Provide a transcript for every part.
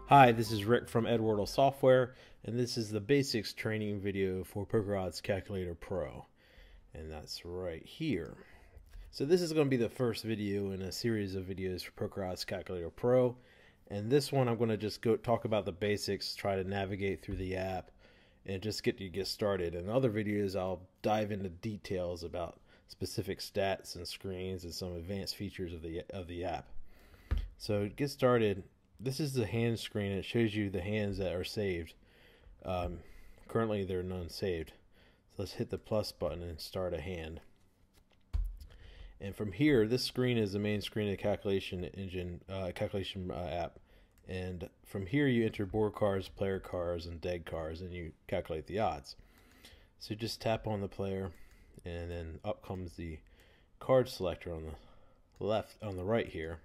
Hi, this is Rick from edwurtle Software, and this is the basics training video for Poker Odds Calculator Pro, and that's right here. So this is going to be the first video in a series of videos for Poker Odds Calculator Pro, and this one I'm going to just go talk about the basics, try to navigate through the app, and just get started. In other videos, I'll dive into details about specific stats and screens and some advanced features of the app. So to get started, this is the hand screen. It shows you the hands that are saved. Currently, there are none saved. So let's hit the plus button and start a hand. And from here, this screen is the main screen of the calculation app. And from here, you enter board cards, player cards, and dead cards, and you calculate the odds. So just tap on the player, and then up comes the card selector on the right here.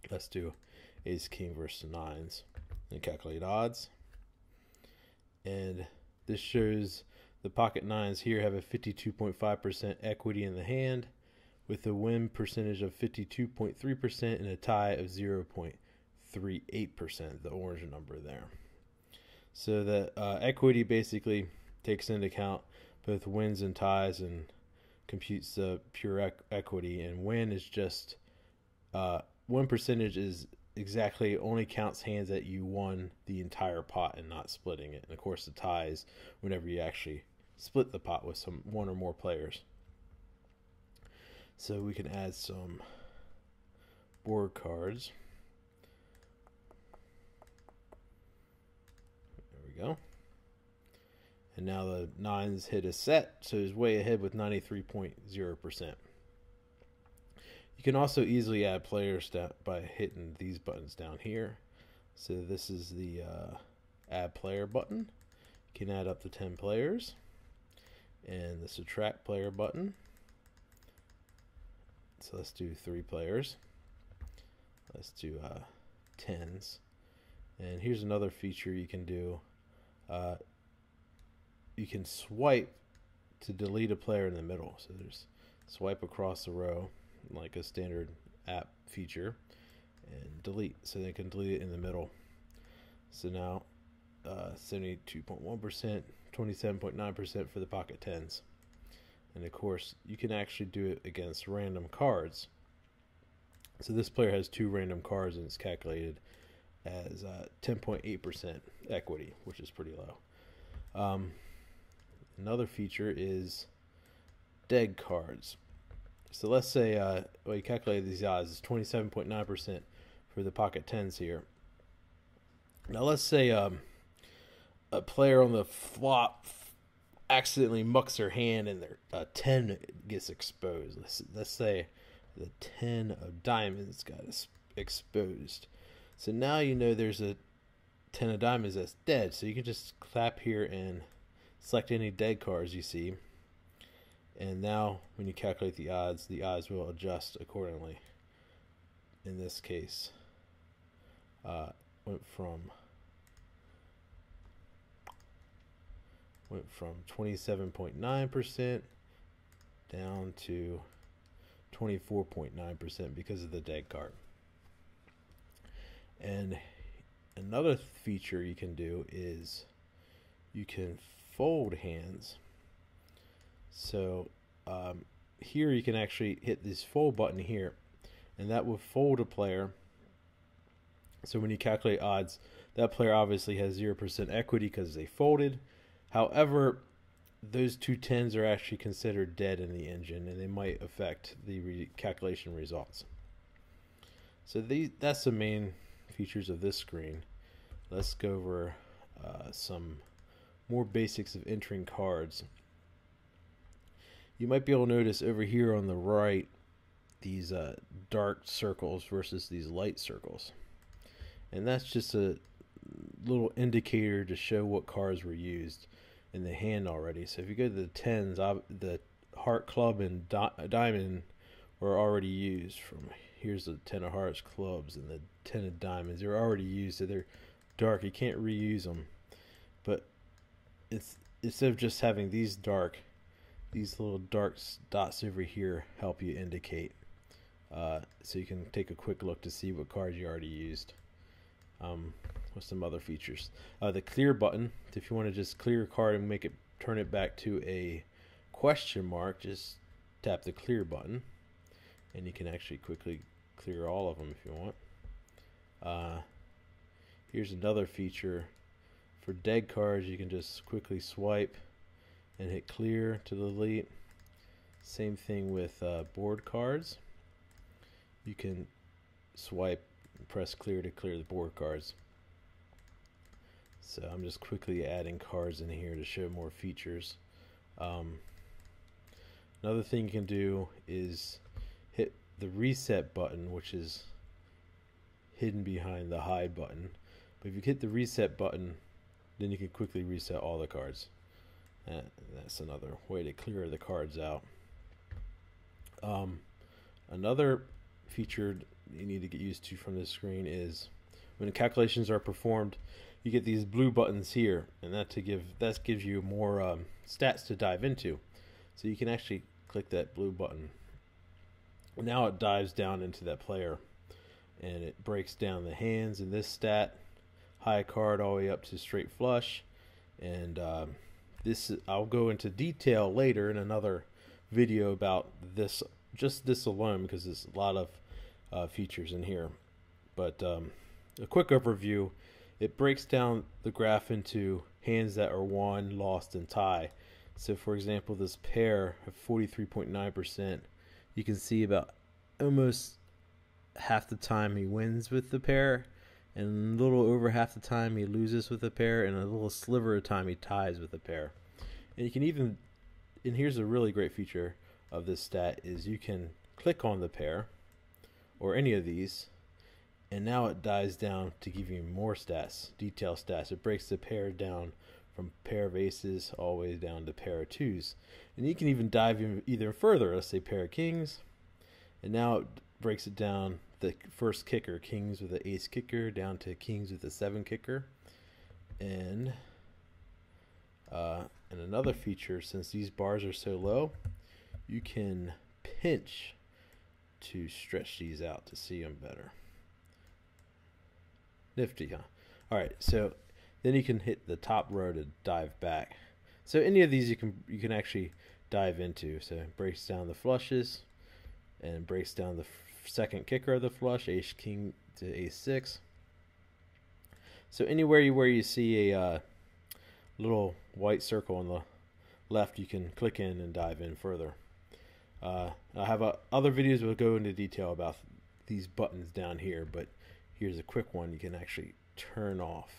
Let's do ace king versus nines and calculate odds. And this shows the pocket nines here have a 52.5% equity in the hand, with a win percentage of 52.3% and a tie of 0.38%, the orange number there. So the equity basically takes into account both wins and ties and computes the pure equity, and win is just win percentage is exactly only counts hands that you won the entire pot and not splitting it. And of course, the ties whenever you actually split the pot with one or more players. So we can add some board cards. There we go. And now the nines hit a set, so it's way ahead with 93.0%. You can also easily add players by hitting these buttons down here. So this is the add player button. You can add up to 10 players. And the subtract player button. So let's do 3 players. Let's do 10s. And here's another feature you can do. You can swipe to delete a player in the middle. So there's swipe across the row, like a standard app feature, and delete, so they can delete it in the middle. So now 72.1%, 27.9% for the pocket tens. And of course, you can actually do it against random cards. So this player has 2 random cards, and it's calculated as 10.8% equity, which is pretty low. Another feature is dead cards. So let's say you calculated these odds is 27.9% for the pocket tens here. Now let's say a player on the flop accidentally mucks their hand and their 10 gets exposed. Let's say the 10 of diamonds got exposed. So now you know there's a 10 of diamonds that's dead. So you can just clap here and select any dead cards you see. And now when you calculate the odds will adjust accordingly. In this case, went from 27.9% down to 24.9% because of the dead card. And another feature you can do is you can fold hands. So here you can actually hit this fold button here, and that will fold a player. So when you calculate odds, that player obviously has 0% equity because they folded. However, those 2 tens are actually considered dead in the engine, and they might affect the calculation results. So that's the main features of this screen. Let's go over some more basics of entering cards. You might be able to notice over here on the right these dark circles versus these light circles. And that's just a little indicator to show what cards were used in the hand already. So if you go to the tens, the heart, club, and diamond were already used. From here's the 10 of hearts, clubs, and the 10 of diamonds. They're already used, so they're dark. You can't reuse them. But instead of just having these little dark dots over here help you indicate. So you can take a quick look to see what cards you already used. with some other features. The clear button, if you want to just clear a card and turn it back to a question mark, just tap the clear button, and you can actually quickly clear all of them if you want. Here's another feature for dead cards. You can just quickly swipe and hit clear to delete. Same thing with board cards. You can swipe and press clear to clear the board cards. So I'm just quickly adding cards in here to show more features. Another thing you can do is hit the reset button, which is hidden behind the hide button. But if you hit the reset button, then you can quickly reset all the cards. That's another way to clear the cards out. Another feature you need to get used to from this screen is when the calculations are performed, you get these blue buttons here, and that gives you more stats to dive into. So you can actually click that blue button. Now it dives down into that player, and it breaks down the hands in this stat, high card all the way up to straight flush. And I'll go into detail later in another video about this, just this alone, because there's a lot of features in here. But a quick overview: it breaks down the graph into hands that are won, lost, and tie. So for example, this pair of 43.9%, you can see about almost half the time he wins with the pair, and a little over half the time he loses with the pair, and a little sliver of time he ties with the pair. And you can even, and here's a really great feature of this stat, is you can click on the pair or any of these, and now it dives down to give you more stats, detail stats. It breaks the pair down from pair of aces all the way down to pair of twos. And you can even dive even further. Let's say pair of kings, and now it breaks it down, the first kicker, kings with the ace kicker, down to kings with the 7 kicker. And another feature, since these bars are so low, you can pinch to stretch these out to see them better. Nifty, huh? All right, so then you can hit the top row to dive back. So any of these you can actually dive into. So it breaks down the flushes and breaks down the second kicker of the flush, ace king to ace 6. So anywhere where you see a little white circle on the left, you can click in and dive in further. I have other videos that will go into detail about these buttons down here, but here's a quick one. You can actually turn off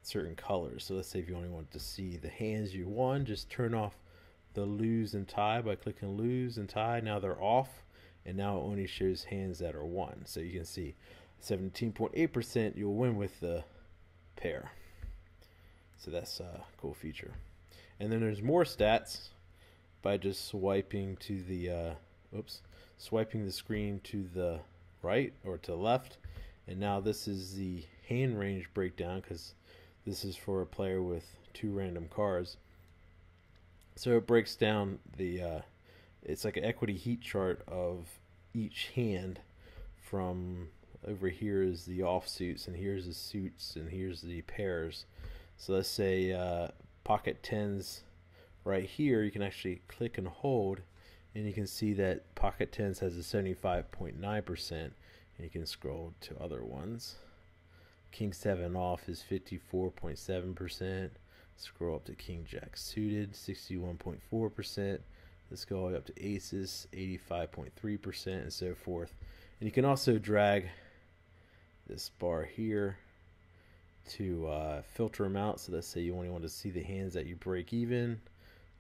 certain colors. So let's say if you only want to see the hands you won, just turn off the lose and tie by clicking lose and tie. Now they're off, and now it only shows hands that are won. So you can see 17.8% you'll win with the pair. So that's a cool feature. And then there's more stats by just swiping to the swiping the screen to the right or to the left. And now this is the hand range breakdown, because this is for a player with 2 random cards. So it breaks down the it's like an equity heat chart of each hand. From over here is the offsuits, and here's the suits, and here's the pairs. So let's say pocket 10s right here, you can actually click and hold, and you can see that pocket 10s has a 75.9%, and you can scroll to other ones. King 7 off is 54.7%. Scroll up to king jack suited, 61.4%. Let's go all the way up to aces, 85.3%, and so forth. And you can also drag this bar here to filter them out. So let's say you only want to see the hands that you break even,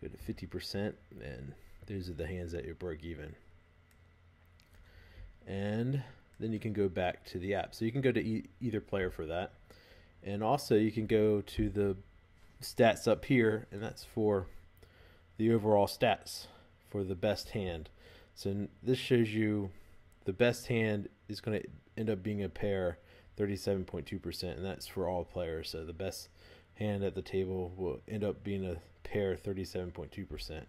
go to 50%, and those are the hands that you break even. And then you can go back to the app. So you can go to either player for that. And also you can go to the stats up here, and that's for the overall stats for the best hand. So this shows you the best hand is going to end up being a pair, 37.2%, and that's for all players. So the best hand at the table will end up being a pair, 37.2%.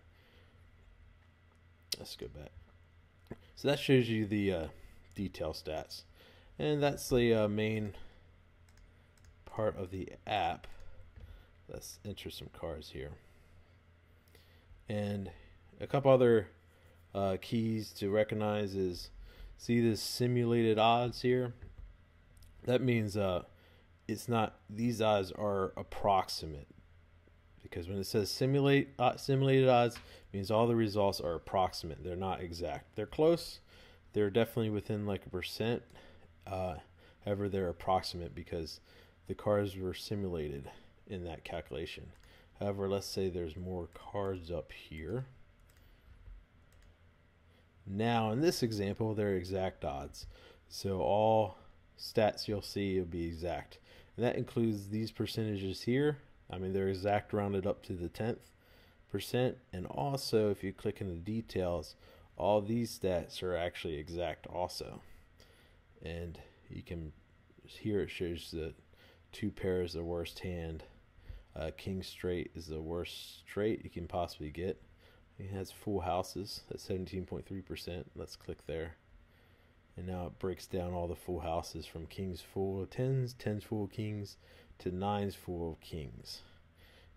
Let's go back. So that shows you the detail stats. And that's the main part of the app. Let's enter some cards here. And a couple other keys to recognize is, see this simulated odds here? That means it's not, these odds are approximate. Because when it says simulated odds, it means all the results are approximate. They're not exact. They're close. They're definitely within like a percent. However, they're approximate because the cards were simulated in that calculation. However, let's say there's more cards up here. Now, in this example, they're exact odds. So all stats you'll see will be exact. And that includes these percentages here. I mean, they're exact rounded up to the 10th percent. And also, if you click in the details, all these stats are actually exact also. And you can, here it shows the two pairs, the worst hand. King straight is the worst straight you can possibly get. It has full houses at 17.3%. Let's click there. And now it breaks down all the full houses from kings full of tens, tens full of kings, to nines full of kings.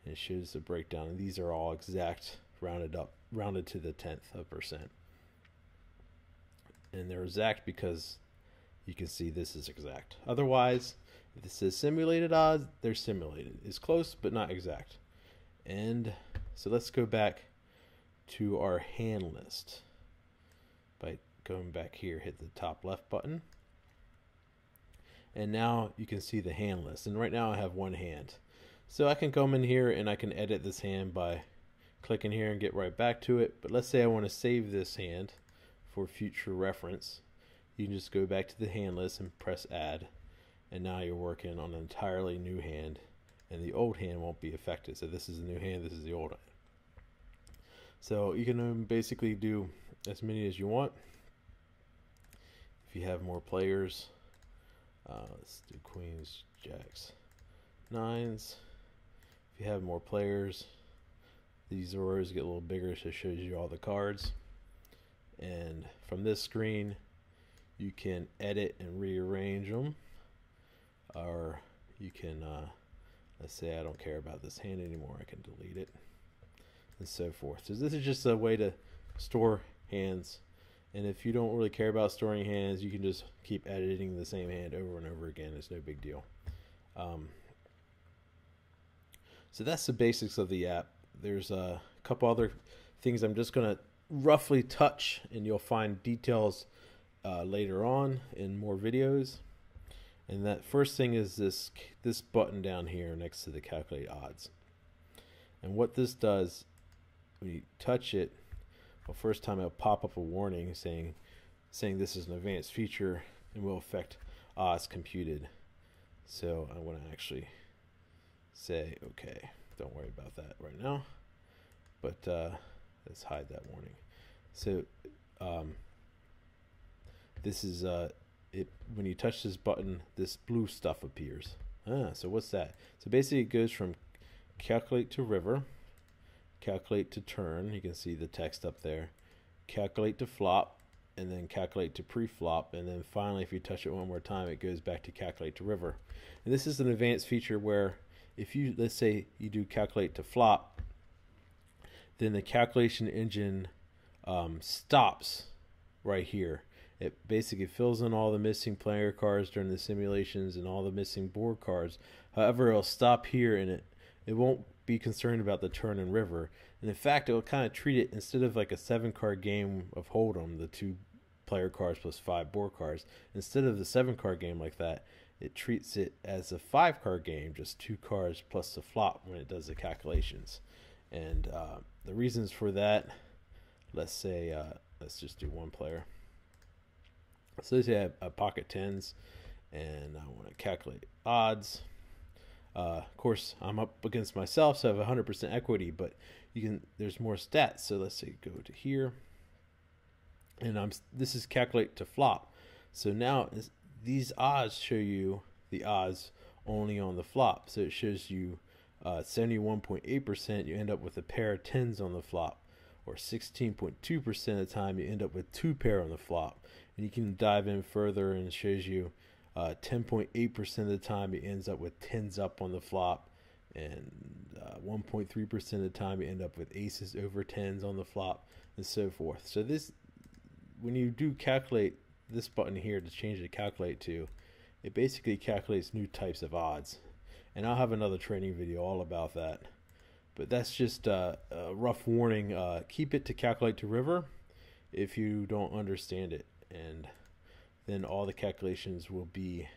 And it shows the breakdown. And these are all exact, rounded up, rounded to the 10th of percent. And they're exact because you can see this is exact. Otherwise, if it says simulated odds, they're simulated. It's close, but not exact. And so let's go back to our hand list. By going back here, hit the top left button. And now you can see the hand list. And right now I have one hand. So I can come in here and I can edit this hand by clicking here and get right back to it. But let's say I want to save this hand for future reference. You can just go back to the hand list and press add. And now you're working on an entirely new hand. And the old hand won't be affected. So this is the new hand, this is the old hand. So you can basically do as many as you want. If you have more players, let's do queens, jacks, nines. If you have more players, these rows get a little bigger, so it shows you all the cards. And from this screen, you can edit and rearrange them. Or you can, let's say I don't care about this hand anymore, I can delete it. And so forth. So this is just a way to store hands. And if you don't really care about storing hands, you can just keep editing the same hand over and over again. It's no big deal. So that's the basics of the app. There's a couple other things I'm just going to roughly touch, and you'll find details later on in more videos. And that first thing is this button down here next to the calculate odds. And what this does, when you touch it, well, first time it'll pop up a warning saying this is an advanced feature and will affect odds computed. So I want to actually say, okay, don't worry about that right now. But let's hide that warning. So this is it. When you touch this button, this blue stuff appears. So what's that? So basically, it goes from calculate to river, calculate to turn. You can see the text up there. Calculate to flop, and then calculate to pre-flop, and then finally, if you touch it one more time, it goes back to calculate to river. And this is an advanced feature where if you, let's say you do calculate to flop, then the calculation engine stops right here. It basically fills in all the missing player cards during the simulations and all the missing board cards. However, it'll stop here, and it won't be concerned about the turn and river. And in fact, it'll kind of treat it, instead of like a 7-card game of Hold'em, the 2 player cards plus 5 board cards, instead of the 7-card game like that, it treats it as a 5-card game, just 2 cards plus the flop when it does the calculations. And the reasons for that, let's say, let's just do one player. So let's say I have a pocket tens, and I want to calculate odds. Of course, I'm up against myself, so I have 100% equity, but there's more stats. So let's say go to here, and this is calculate to flop. So now these odds show you the odds only on the flop. So it shows you 71.8%. You end up with a pair of tens on the flop, or 16.2% of the time you end up with 2 pair on the flop. And you can dive in further, and it shows you 10.8% of the time it ends up with 10s up on the flop, and 1.3% of the time you end up with aces over 10s on the flop, and so forth. So this, when you do calculate this button here to change the calculate to, it basically calculates new types of odds. And I'll have another training video all about that. But that's just a rough warning. Keep it to calculate to river if you don't understand it. And then all the calculations will be,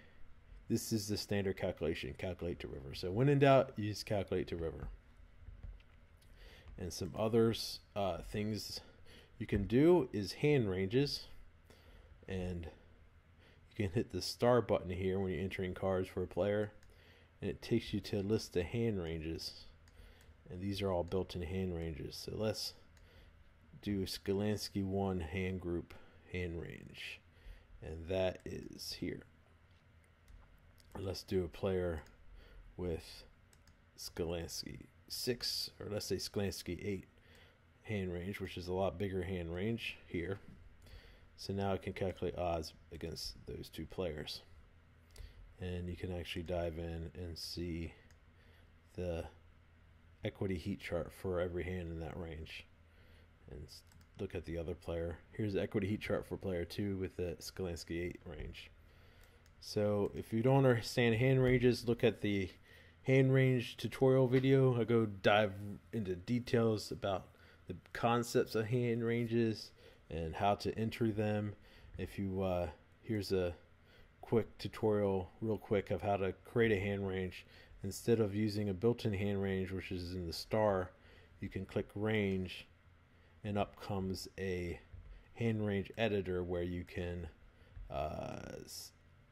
this is the standard calculation, calculate to river. So when in doubt, use calculate to river. And some others things you can do is hand ranges. And you can hit the star button here when you're entering cards for a player, and it takes you to a list of hand ranges. And these are all built-in hand ranges. So let's do Skalansky 1 hand group hand range. And that is here. And let's do a player with Skalansky 6, or let's say Skalansky 8 hand range, which is a lot bigger hand range here. So now I can calculate odds against those two players. And you can actually dive in and see the equity heat chart for every hand in that range. And look at the other player. Here's the equity heat chart for player 2 with the Skalansky 8 range. So if you don't understand hand ranges, look at the hand range tutorial video. I go dive into details about the concepts of hand ranges and how to enter them. If you here's a quick tutorial real quick of how to create a hand range. Instead of using a built-in hand range, which is in the star, you can click range, and up comes a hand range editor where you can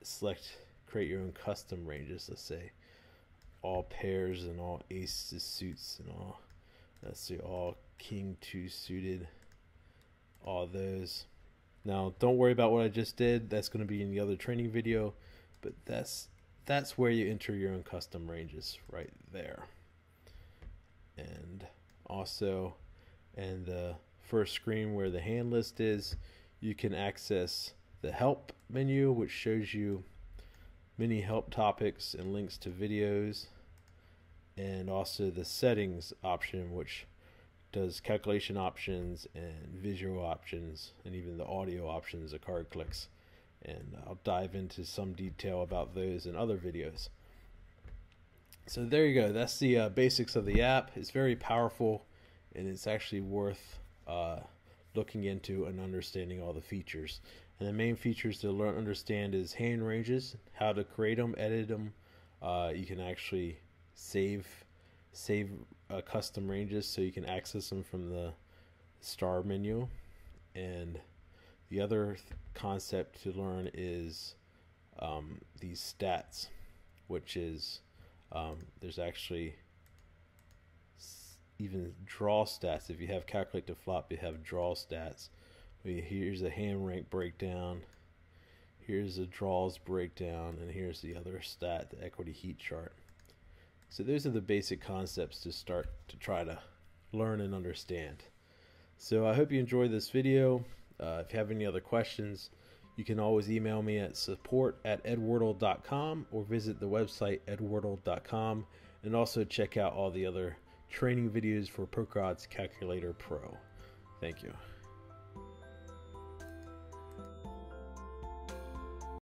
select, create your own custom ranges. Let's say all pairs and all aces suits and all, let's see, all king 2 suited, all those. Now don't worry about what I just did, that's going to be in the other training video, but that's where you enter your own custom ranges right there. And also in the first screen where the hand list is, you can access the help menu, which shows you many help topics and links to videos, and also the settings option, which does calculation options and visual options and even the audio options of card clicks. And I'll dive into some detail about those in other videos. So there you go. That's the basics of the app. It's very powerful, and it's actually worth looking into and understanding all the features. And the main features to learn understand is hand ranges, how to create them, edit them. You can actually save custom ranges so you can access them from the star menu. And the other concept to learn is these stats, which is there's actually even draw stats. If you have calculate to flop, you have draw stats. Here's a hand rank breakdown, here's a draws breakdown, and here's the other stat, the equity heat chart. So those are the basic concepts to start to try to learn and understand. So I hope you enjoyed this video. If you have any other questions, you can always email me at support@edwurtle.com or visit the website edwurtle.com, and also check out all the other training videos for PokerOdds Calculator Pro. Thank you.